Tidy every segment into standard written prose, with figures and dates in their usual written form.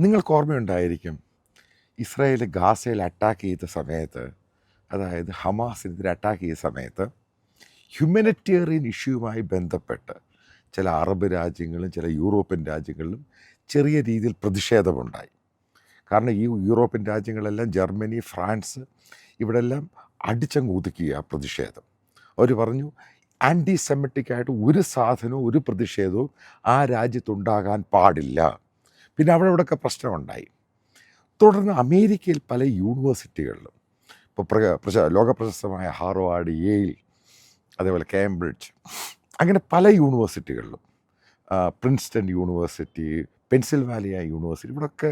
നിങ്ങൾക്ക് ഓർമ്മയുണ്ടായിരിക്കും, ഇസ്രായേൽ ഗാസയിൽ അറ്റാക്ക് ചെയ്ത സമയത്ത്, അതായത് ഹമാസിനെതിരെ അറ്റാക്ക് ചെയ്ത സമയത്ത് ഹ്യൂമനിറ്റേറിയൻ ഇഷ്യൂവുമായി ബന്ധപ്പെട്ട് ചില അറബ് രാജ്യങ്ങളും ചില യൂറോപ്യൻ രാജ്യങ്ങളിലും ചെറിയ രീതിയിൽ പ്രതിഷേധമുണ്ടായി. കാരണം ഈ യൂറോപ്യൻ രാജ്യങ്ങളെല്ലാം, ജർമ്മനി, ഫ്രാൻസ്, ഇവിടെല്ലാം അടിച്ചങ്ങ് ഒതുക്കിയ പ്രതിഷേധം. അവർ പറഞ്ഞു ആൻറ്റി സെമറ്റിക്കായിട്ട് ഒരു സാധനവും ഒരു പ്രതിഷേധവും ആ രാജ്യത്തുണ്ടാകാൻ പാടില്ല. പിന്നെ അവിടെയൊക്കെ പ്രശ്നമുണ്ടായി. തുടർന്ന് അമേരിക്കയിൽ പല യൂണിവേഴ്സിറ്റികളിലും, ഇപ്പോൾ ലോകപ്രശസ്തമായ ഹാർവാർഡ്, യേൽ, അതേപോലെ കേംബ്രിഡ്ജ്, അങ്ങനെ പല യൂണിവേഴ്സിറ്റികളിലും, പ്രിൻസ്റ്റൺ യൂണിവേഴ്സിറ്റി, പെൻസിൽവാനിയ യൂണിവേഴ്സിറ്റി, ഇവിടെയൊക്കെ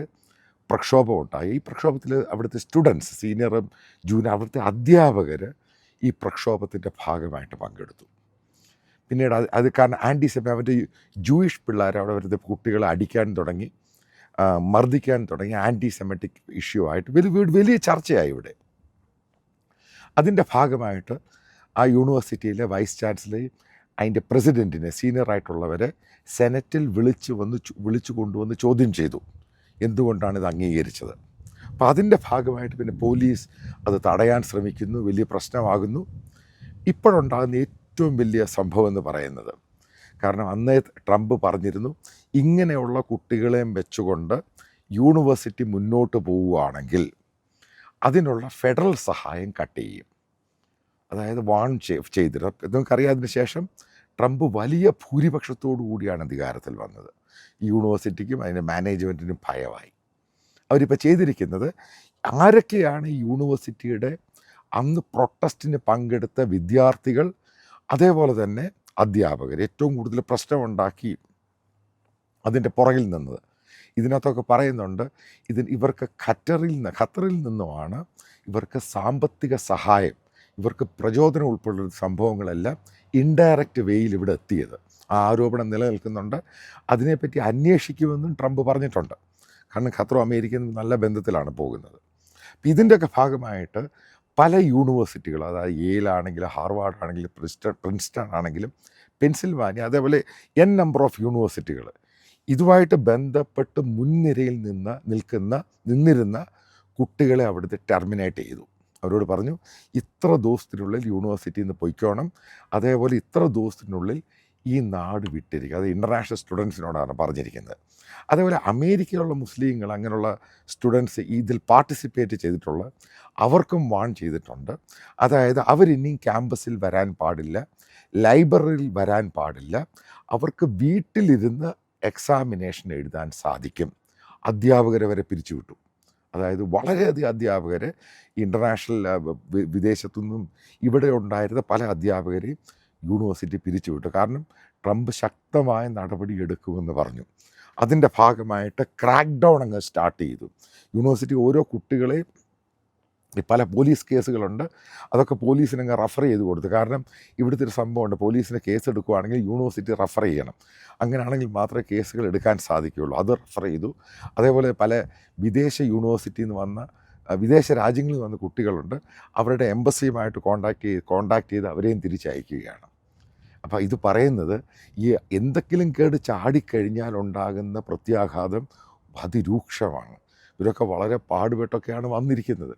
പ്രക്ഷോഭമുണ്ടായി. ഈ പ്രക്ഷോഭത്തിൽ അവിടുത്തെ സ്റ്റുഡൻസ്, സീനിയറും ജൂനിയർ, അവിടുത്തെ അധ്യാപകർ ഈ പ്രക്ഷോഭത്തിൻ്റെ ഭാഗമായിട്ട് പങ്കെടുത്തു. പിന്നീട് അത് കാരണം ആൻറ്റിസെമി, അവരുടെ ജൂയിഷ് പിള്ളേർ അവിടെ വരുന്ന കുട്ടികളെ അടിക്കാൻ തുടങ്ങി, മർദ്ദിക്കാൻ തുടങ്ങി. ആൻറ്റിസെമറ്റിക് ഇഷ്യൂ ആയിട്ട് വലിയ ചർച്ചയായി ഇവിടെ. അതിൻ്റെ ഭാഗമായിട്ട് ആ യൂണിവേഴ്സിറ്റിയിലെ വൈസ് ചാൻസലർ അതിൻ്റെ പ്രസിഡൻറ്റിനെ, സീനിയറായിട്ടുള്ളവരെ സെനറ്റിൽ വിളിച്ചു കൊണ്ടുവന്ന് ചോദ്യം ചെയ്തു, എന്തുകൊണ്ടാണ് ഇത് അംഗീകരിച്ചത്. അപ്പോൾ അതിൻ്റെ ഭാഗമായിട്ട് പിന്നെ പോലീസ് അത് തടയാൻ ശ്രമിക്കുന്നു, വലിയ പ്രശ്നമാകുന്നു. ഇപ്പോഴുണ്ടാകുന്ന ഏറ്റവും വലിയ സംഭവം എന്ന് പറയുന്നത്, കാരണം അന്നേ ട്രംപ് പറഞ്ഞിരുന്നു, ഇങ്ങനെയുള്ള കുട്ടികളെയും വെച്ചുകൊണ്ട് യൂണിവേഴ്സിറ്റി മുന്നോട്ട് പോവുകയാണെങ്കിൽ അതിനുള്ള ഫെഡറൽ സഹായം കട്ട് ചെയ്യും, അതായത് വാൺ ചെയ്തിട്ട്. നിങ്ങൾക്കറിയാതിന് ശേഷം ട്രംപ് വലിയ ഭൂരിപക്ഷത്തോടു കൂടിയാണ് അധികാരത്തിൽ വന്നത്. ഈ യൂണിവേഴ്സിറ്റിക്കും അതിൻ്റെ മാനേജ്മെൻറ്റിനും ഭയമായി. അവരിപ്പോൾ ചെയ്തിരിക്കുന്നത്, ആരൊക്കെയാണ് ഈ യൂണിവേഴ്സിറ്റിയുടെ അന്ന് പ്രൊട്ടസ്റ്റിന് പങ്കെടുത്ത വിദ്യാർത്ഥികൾ, അതേപോലെ തന്നെ അധ്യാപകർ ഏറ്റവും കൂടുതൽ പ്രശ്നമുണ്ടാക്കി അതിൻ്റെ പുറകിൽ നിന്നത്, ഇതിനകത്തൊക്കെ പറയുന്നുണ്ട്, ഇവർക്ക് ഖത്തറിൽ നിന്നുമാണ് ഇവർക്ക് സാമ്പത്തിക സഹായം, ഇവർക്ക് പ്രചോദനം ഉൾപ്പെടെയുള്ള സംഭവങ്ങളെല്ലാം ഇൻഡയറക്റ്റ് വേയിൽ ഇവിടെ എത്തിയത്. ആ ആരോപണം നിലനിൽക്കുന്നുണ്ട്. അതിനെപ്പറ്റി അന്വേഷിക്കുമെന്നും ട്രംപ് പറഞ്ഞിട്ടുണ്ട്. കാരണം ഖത്തറും അമേരിക്കയും നല്ല ബന്ധത്തിലാണ് പോകുന്നത്. അപ്പം ഇതിൻ്റെയൊക്കെ ഭാഗമായിട്ട് പല യൂണിവേഴ്സിറ്റികൾ, അതായത് യേലാണെങ്കിലും ഹാർവാർഡ് ആണെങ്കിലും പ്രിൻസ്റ്റൺ ആണെങ്കിലും പെൻസിൽവാനിയ, അതേപോലെ നമ്പർ ഓഫ് യൂണിവേഴ്സിറ്റികൾ ഇതുമായിട്ട് ബന്ധപ്പെട്ട് മുൻനിരയിൽ നിന്നിരുന്ന കുട്ടികളെ അവിടുത്തെ ടെർമിനേറ്റ് ചെയ്തു. അവരോട് പറഞ്ഞു, ഇത്ര ദിവസത്തിനുള്ളിൽ യൂണിവേഴ്സിറ്റിയിൽ നിന്ന് പൊയ്ക്കോണം, അതേപോലെ ഇത്ര ദിവസത്തിനുള്ളിൽ ഈ നാട് വിട്ടിരിക്കുക. അത് ഇൻ്റർനാഷണൽ സ്റ്റുഡൻസിനോടാണ് പറഞ്ഞിരിക്കുന്നത്. അതേപോലെ അമേരിക്കയിലുള്ള മുസ്ലിങ്ങൾ, അങ്ങനെയുള്ള സ്റ്റുഡൻസ് ഇതിൽ പാർട്ടിസിപ്പേറ്റ് ചെയ്തിട്ടുള്ള അവർക്കും വാൺ ചെയ്തിട്ടുണ്ട്. അതായത് അവരിനിയും ക്യാമ്പസിൽ വരാൻ പാടില്ല, ലൈബ്രറിയിൽ വരാൻ പാടില്ല, അവർക്ക് വീട്ടിലിരുന്ന് എക്സാമിനേഷൻ എഴുതാൻ സാധിക്കും. അധ്യാപകരെ വരെ പിരിച്ചുവിട്ടു. അതായത് വളരെയധികം അധ്യാപകരെ, ഇൻ്റർനാഷണൽ വിദേശത്തുനിന്നും ഇവിടെ ഉണ്ടായിരുന്ന പല അധ്യാപകരെയും യൂണിവേഴ്സിറ്റി പിരിച്ചുവിട്ടു. കാരണം ട്രംപ് ശക്തമായ നടപടി എടുക്കുമെന്ന് പറഞ്ഞു. അതിൻ്റെ ഭാഗമായിട്ട് ക്രാക്ക് ഡൗൺ അങ്ങ് സ്റ്റാർട്ട് ചെയ്തു. യൂണിവേഴ്സിറ്റി ഓരോ കുട്ടികളെയും, പല പോലീസ് കേസുകളുണ്ട്, അതൊക്കെ പോലീസിനങ്ങ് റഫർ ചെയ്ത് കൊടുത്തു. കാരണം ഇവിടുത്തെ ഒരു സംഭവമുണ്ട്, പോലീസിന് കേസ് എടുക്കുകയാണെങ്കിൽ യൂണിവേഴ്സിറ്റി റഫർ ചെയ്യണം. അങ്ങനെയാണെങ്കിൽ മാത്രമേ കേസുകൾ എടുക്കാൻ സാധിക്കുകയുള്ളൂ. അത് റഫർ ചെയ്തു. അതേപോലെ പല വിദേശ യൂണിവേഴ്സിറ്റിയിൽ നിന്ന് വന്ന, വിദേശ രാജ്യങ്ങളിൽ വന്ന കുട്ടികളുണ്ട്, അവരുടെ എംബസിയുമായിട്ട് കോണ്ടാക്ട് ചെയ്ത് അവരെയും തിരിച്ചയക്കുകയാണ്. അപ്പോൾ ഇത് പറയുന്നത്, ഈ എന്തെങ്കിലും കേട് ചാടിക്കഴിഞ്ഞാൽ ഉണ്ടാകുന്ന പ്രത്യാഘാതം അതിരൂക്ഷമാണ്. ഇവരൊക്കെ വളരെ പാടുപെട്ടൊക്കെയാണ് വന്നിരിക്കുന്നത്.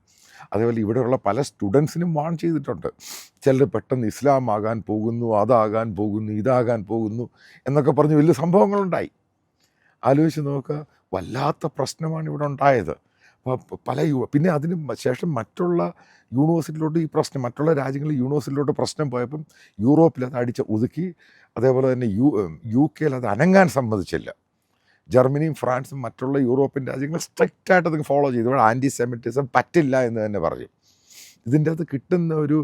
അതേപോലെ ഇവിടെയുള്ള പല സ്റ്റുഡൻസിനും വാൺ ചെയ്തിട്ടുണ്ട്. ചിലർ പെട്ടെന്ന് ഇസ്ലാം ആകാൻ പോകുന്നു, അതാകാൻ പോകുന്നു, ഇതാകാൻ പോകുന്നു എന്നൊക്കെ പറഞ്ഞ് വലിയ സംഭവങ്ങളുണ്ടായി. ആലോചിച്ച് നോക്കുക, വല്ലാത്ത പ്രശ്നമാണ് ഇവിടെ ഉണ്ടായത്. അപ്പോൾ പിന്നെ അതിന് ശേഷം മറ്റുള്ള യൂണിവേഴ്സിറ്റിയിലോട്ട് ഈ പ്രശ്നം, മറ്റുള്ള രാജ്യങ്ങളിൽ യൂണിവേഴ്സിറ്റിയിലോട്ട് പ്രശ്നം പോയപ്പം യൂറോപ്പിൽ അത് അടിച്ച് ഒതുക്കി. അതേപോലെ തന്നെ യു കെയിൽ അത് അനങ്ങാൻ സമ്മതിച്ചില്ല. ജർമ്മനിയും ഫ്രാൻസും മറ്റുള്ള യൂറോപ്യൻ രാജ്യങ്ങൾ സ്ട്രിക്റ്റായിട്ട് അത് ഫോളോ ചെയ്തു. ഇവിടെ ആൻറ്റിസെമിറ്റിസം പറ്റില്ല എന്ന് തന്നെ പറഞ്ഞു. ഇതിൻ്റെ അകത്ത് കിട്ടുന്ന ഒരു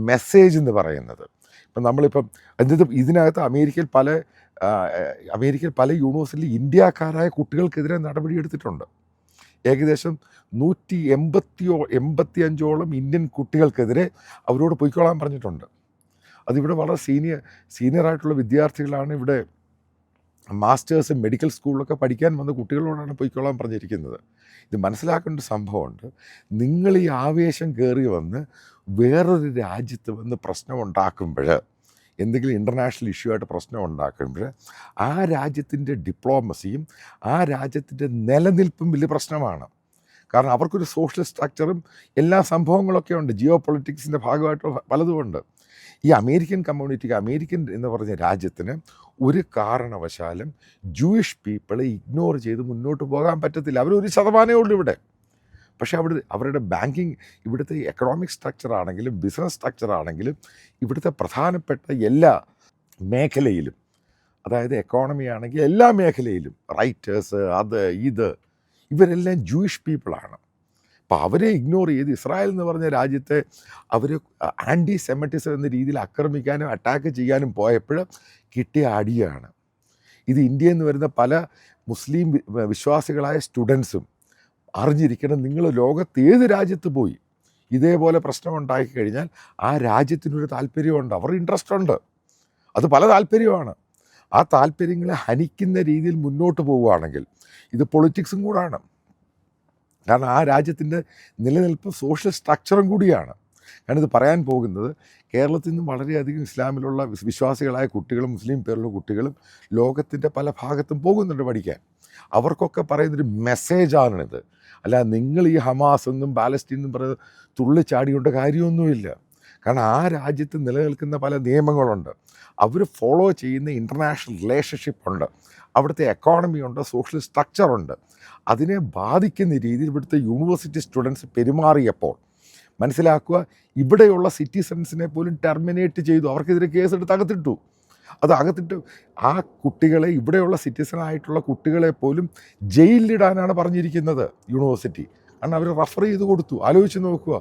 മെസ്സേജ് എന്ന് പറയുന്നത്, ഇപ്പം നമ്മളിപ്പം ഇതിനകത്ത് അമേരിക്കയിൽ പല യൂണിവേഴ്സിറ്റിയിൽ ഇന്ത്യക്കാരായ കുട്ടികൾക്കെതിരെ നടപടിയെടുത്തിട്ടുണ്ട്. ഏകദേശം 185ഓളം ഇന്ത്യൻ കുട്ടികൾക്കെതിരെ അവരോട് പൊയ്ക്കോളാൻ പറഞ്ഞിട്ടുണ്ട്. അതിവിടെ വളരെ സീനിയറായിട്ടുള്ള വിദ്യാർത്ഥികളാണ്. ഇവിടെ മാസ്റ്റേഴ്സ് മെഡിക്കൽ സ്കൂളിലൊക്കെ പഠിക്കാൻ വന്ന കുട്ടികളോടാണ് പൊയ്ക്കോളാൻ പറഞ്ഞിരിക്കുന്നത്. ഇത് മനസ്സിലാക്കേണ്ട സംഭവമുണ്ട്. നിങ്ങൾ ഈ ആവേശം കയറി വന്ന് വേറൊരു രാജ്യത്ത് വന്ന് പ്രശ്നമുണ്ടാക്കുമ്പോൾ എന്തെങ്കിലും ഇൻ്റർനാഷണൽ ഇഷ്യൂ ആയിട്ട് പ്രശ്നം ഉണ്ടാക്കുമ്പോൾ ആ രാജ്യത്തിൻ്റെ ഡിപ്ലോമസിയും ആ രാജ്യത്തിൻ്റെ നിലനിൽപ്പും വലിയ പ്രശ്നമാണ്. കാരണം അവർക്കൊരു സോഷ്യൽ സ്ട്രക്ചറും എല്ലാ സംഭവങ്ങളൊക്കെ ഉണ്ട്, ജിയോ പൊളിറ്റിക്സിൻ്റെ ഭാഗമായിട്ട് പലതുമുണ്ട്. ഈ അമേരിക്കൻ കമ്മ്യൂണിറ്റിക്ക്, അമേരിക്കൻ എന്ന് പറഞ്ഞ രാജ്യത്തിന് ഒരു കാരണവശാലും ജൂയിഷ് പീപ്പിളെ ഇഗ്നോർ ചെയ്ത് മുന്നോട്ട് പോകാൻ പറ്റത്തില്ല. അവരൊരു ശതമാനമേ ഉള്ളൂ ഇവിടെ. പക്ഷേ അവരുടെ ബാങ്കിങ്, ഇവിടുത്തെ എക്കണോമിക് സ്ട്രക്ചർ ആണെങ്കിലും ബിസിനസ് സ്ട്രക്ചർ ആണെങ്കിലും ഇവിടുത്തെ പ്രധാനപ്പെട്ട എല്ലാ മേഖലയിലും, അതായത് എക്കോണമി ആണെങ്കിൽ എല്ലാ മേഖലയിലും റൈറ്റേഴ്സ് ഇവരെല്ലാം ജൂയിഷ് പീപ്പിളാണ്. അപ്പോൾ അവരെ ഇഗ്നോർ ചെയ്ത് ഇസ്രായേൽ എന്ന് പറഞ്ഞ രാജ്യത്തെ അവർ ആൻറ്റി സെമറ്റിസം എന്ന രീതിയിൽ ആക്രമിക്കാനും അറ്റാക്ക് ചെയ്യാനും പോയപ്പോൾ കിട്ടിയ അടിയാണ് ഇത്. ഇന്ത്യയിൽ നിന്ന് വരുന്ന പല മുസ്ലിം വിശ്വാസികളായ സ്റ്റുഡൻസും അറിഞ്ഞിരിക്കണം, നിങ്ങൾ ലോകത്ത് ഏത് രാജ്യത്ത് പോയി ഇതേപോലെ പ്രശ്നം ഉണ്ടാക്കി കഴിഞ്ഞാൽ ആ രാജ്യത്തിനൊരു താല്പര്യമുണ്ട്, അവരുടെ ഇൻട്രസ്റ്റ് ഉണ്ട്, അത് പല താല്പര്യമാണ്. ആ താല്പര്യങ്ങളെ ഹനിക്കുന്ന രീതിയിൽ മുന്നോട്ട് പോവുകയാണെങ്കിൽ ഇത് പൊളിറ്റിക്സും കൂടാണ്. കാരണം ആ രാജ്യത്തിൻ്റെ നിലനിൽപ്പ് സോഷ്യൽ സ്ട്രക്ചറും കൂടിയാണ്. ഞാനിത് പറയാൻ പോകുന്നത്, കേരളത്തിൽ നിന്നും വളരെയധികം ഇസ്ലാമിലുള്ള വിശ്വാസികളായ കുട്ടികളും മുസ്ലിം പേരുള്ള കുട്ടികളും ലോകത്തിൻ്റെ പല ഭാഗത്തും പോകുന്നുണ്ട് പഠിക്കാൻ. അവർക്കൊക്കെ പറയുന്നൊരു മെസ്സേജാണിത്. അല്ല, നിങ്ങൾ ഈ ഹമാസ് എന്നും പാലസ്തീൻ എന്നും പറയുന്നത് തുള്ളിച്ചാടിയോണ്ട കാര്യമൊന്നുമില്ല. കാരണം ആ രാജ്യത്ത് നിലനിൽക്കുന്ന പല നിയമങ്ങളുണ്ട്, അവർ ഫോളോ ചെയ്യുന്ന ഇൻ്റർനാഷണൽ റിലേഷൻഷിപ്പ് ഉണ്ട്, അവിടുത്തെ എക്കോണമി ഉണ്ട്, സോഷ്യൽ സ്ട്രക്ചറുണ്ട്. അതിനെ ബാധിക്കുന്ന രീതിയിൽ ഇവിടുത്തെ യൂണിവേഴ്സിറ്റി സ്റ്റുഡൻസ് പെരുമാറിയപ്പോൾ മനസ്സിലാക്കുക, ഇവിടെയുള്ള സിറ്റിസൺസിനെ പോലും ടെർമിനേറ്റ് ചെയ്തു, അവർക്കെതിരെ കേസെടുത്ത് അകത്തിട്ടു. അത് അകത്തിട്ട് ആ കുട്ടികളെ, ഇവിടെയുള്ള സിറ്റിസണായിട്ടുള്ള കുട്ടികളെ പോലും ജയിലിലിടാനാണ് പറഞ്ഞിരിക്കുന്നത് യൂണിവേഴ്സിറ്റി. കാരണം അവർ റഫർ ചെയ്ത് കൊടുത്തു. ആലോചിച്ച് നോക്കുക,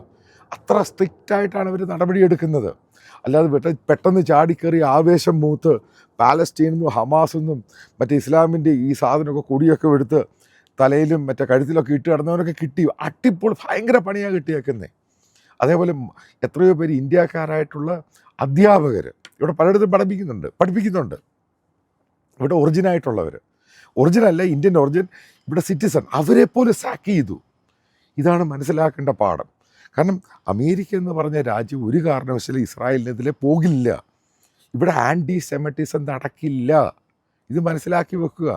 അത്ര സ്ട്രിക്റ്റായിട്ടാണ് അവർ നടപടിയെടുക്കുന്നത്. അല്ലാതെ പെട്ടെന്ന് ചാടിക്കയറി ആവേശം മൂത്ത് പാലസ്തീനെന്നും ഹമാസെന്നും മറ്റേ ഇസ്ലാമിൻ്റെ ഈ സാധനമൊക്കെ കൊടിയൊക്കെ എടുത്ത് തലയിലും മറ്റേ കഴുത്തിലൊക്കെ ഇട്ട് കിടന്നവരൊക്കെ കിട്ടി അട്ടിപ്പോൾ ഭയങ്കര പണിയാണ് കിട്ടിയേക്കുന്നത്. അതേപോലെ എത്രയോ പേര് ഇന്ത്യക്കാരായിട്ടുള്ള അധ്യാപകർ ഇവിടെ പലയിടത്തും പഠിപ്പിക്കുന്നുണ്ട്. ഇവിടെ ഒറിജിനല്ല, ഇന്ത്യൻ ഒറിജിൻ, ഇവിടെ സിറ്റിസൺ, അവരെപ്പോലും സാക്ക് ചെയ്തു. ഇതാണ് മനസ്സിലാക്കേണ്ട പാഠം. കാരണം അമേരിക്ക എന്ന് പറഞ്ഞ രാജ്യം ഒരു കാരണവശാലും ഇസ്രായേലിനെതിരെ പോകില്ല. ഇവിടെ ആൻറ്റി സെമറ്റിസം നടക്കില്ല. ഇത് മനസ്സിലാക്കി വെക്കുക.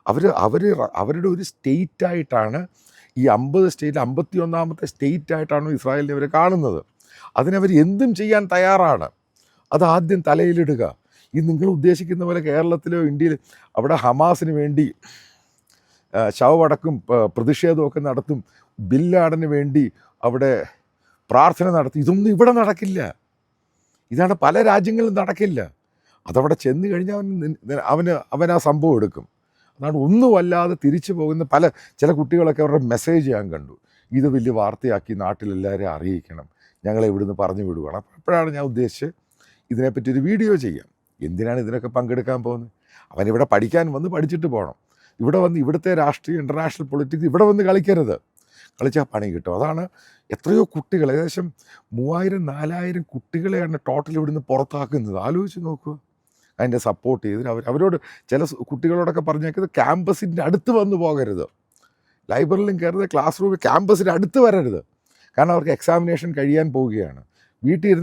അവരുടെ ഒരു സ്റ്റേറ്റായിട്ടാണ് ഈ 50 സ്റ്റേറ്റ് 51ാമത്തെ സ്റ്റേറ്റായിട്ടാണ് ഇസ്രായേലിനെ അവർ കാണുന്നത്. അതിനവർ എന്തും ചെയ്യാൻ തയ്യാറാണ്. അതാദ്യം തലയിലിടുക. ഈ നിങ്ങൾ ഉദ്ദേശിക്കുന്ന പോലെ കേരളത്തിലോ ഇന്ത്യയിൽ അവിടെ ഹമാസിന് വേണ്ടി ശവമടക്കും പ്രതിഷേധമൊക്കെ നടത്തും, ബില്ലാടന് വേണ്ടി അവിടെ പ്രാർത്ഥന നടത്തും. ഇതൊന്നും ഇവിടെ നടക്കില്ല. ഇതാണ് പല രാജ്യങ്ങളിലും നടക്കില്ല. അതവിടെ ചെന്ന് കഴിഞ്ഞാൽ അവൻ ആ സംഭവം എടുക്കും. അതാണ് ഒന്നുമല്ലാതെ തിരിച്ചു പോകുന്ന ചില കുട്ടികളൊക്കെ അവരുടെ മെസ്സേജ് ഞാൻ കണ്ടു, ഇത് വലിയ വാർത്തയാക്കി നാട്ടിലെല്ലാവരെയും അറിയിക്കണം, ഞങ്ങളെ ഇവിടുന്ന് പറഞ്ഞു വിടുകയാണ്. അപ്പോഴാണ് ഞാൻ ഉദ്ദേശിച്ച് ഇതിനെപ്പറ്റി ഒരു വീഡിയോ ചെയ്യാം. എന്തിനാണ് ഇതിനൊക്കെ പങ്കെടുക്കാൻ പോകുന്നത്? അവനിവിടെ പഠിക്കാൻ വന്ന് പഠിച്ചിട്ട് പോകണം. ഇവിടെ വന്ന് ഇവിടുത്തെ രാഷ്ട്രീയ ഇൻ്റർനാഷണൽ പൊളിറ്റിക്സ് ഇവിടെ വന്ന് കളിക്കരുത്. കളിച്ചാൽ പണി കിട്ടും. അതാണ് എത്രയോ കുട്ടികൾ, ഏകദേശം 3000-4000 കുട്ടികളെയാണ് ടോട്ടൽ ഇവിടുന്ന് പുറത്താക്കുന്നത്. ആലോചിച്ച് നോക്കുക. അതിൻ്റെ സപ്പോർട്ട് ചെയ്തിട്ട് അവരോട് ചില കുട്ടികളോടൊക്കെ പറഞ്ഞേക്കുന്നത് ക്യാമ്പസിൻ്റെ അടുത്ത് വന്ന് പോകരുത്, ലൈബ്രറിയിലും കയറുന്നത്, ക്ലാസ് റൂമിൽ ക്യാമ്പസിൻ്റെ അടുത്ത് വരരുത്. കാരണം അവർക്ക് എക്സാമിനേഷൻ കഴിയാൻ പോവുകയാണ്. വീട്ടിൽ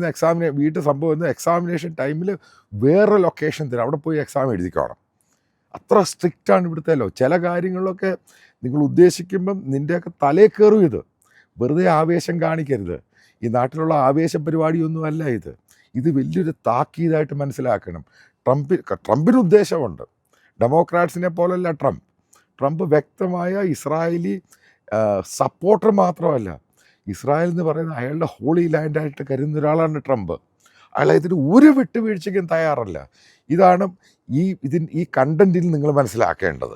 സംഭവം എക്സാമിനേഷൻ ടൈമിൽ വേറെ ലൊക്കേഷൻ തരും, അവിടെ പോയി എക്സാം എഴുതിക്കോണം. അത്ര സ്ട്രിക്റ്റാണ് ഇവിടുത്തെ ലോ. ചില കാര്യങ്ങളിലൊക്കെ നിങ്ങൾ ഉദ്ദേശിക്കുമ്പം നിൻ്റെയൊക്കെ തലേ കയറും. ഇത് വെറുതെ ആവേശം കാണിക്കരുത്. ഈ നാട്ടിലുള്ള ആവേശ പരിപാടിയൊന്നുമല്ല ഇത്. ഇത് വലിയൊരു താക്കീതായിട്ട് മനസ്സിലാക്കണം. ട്രംപിന് ഉദ്ദേശമുണ്ട്. ഡെമോക്രാറ്റ്സിനെ പോലല്ല ട്രംപ് വ്യക്തമായ ഇസ്രായേലി സപ്പോർട്ടർ മാത്രമല്ല, ഇസ്രായേൽ എന്ന് പറയുന്നത് അയാളുടെ ഹോളി ലാൻഡായിട്ട് കരുതുന്ന ഒരാളാണ് ട്രംപ്. അയാൾ ഇതിന് ഒരു വിട്ടുവീഴ്ചയ്ക്കും തയ്യാറല്ല. ഇതാണ് ഈ കണ്ടൻറ്റിൽ നിങ്ങൾ മനസ്സിലാക്കേണ്ടത്.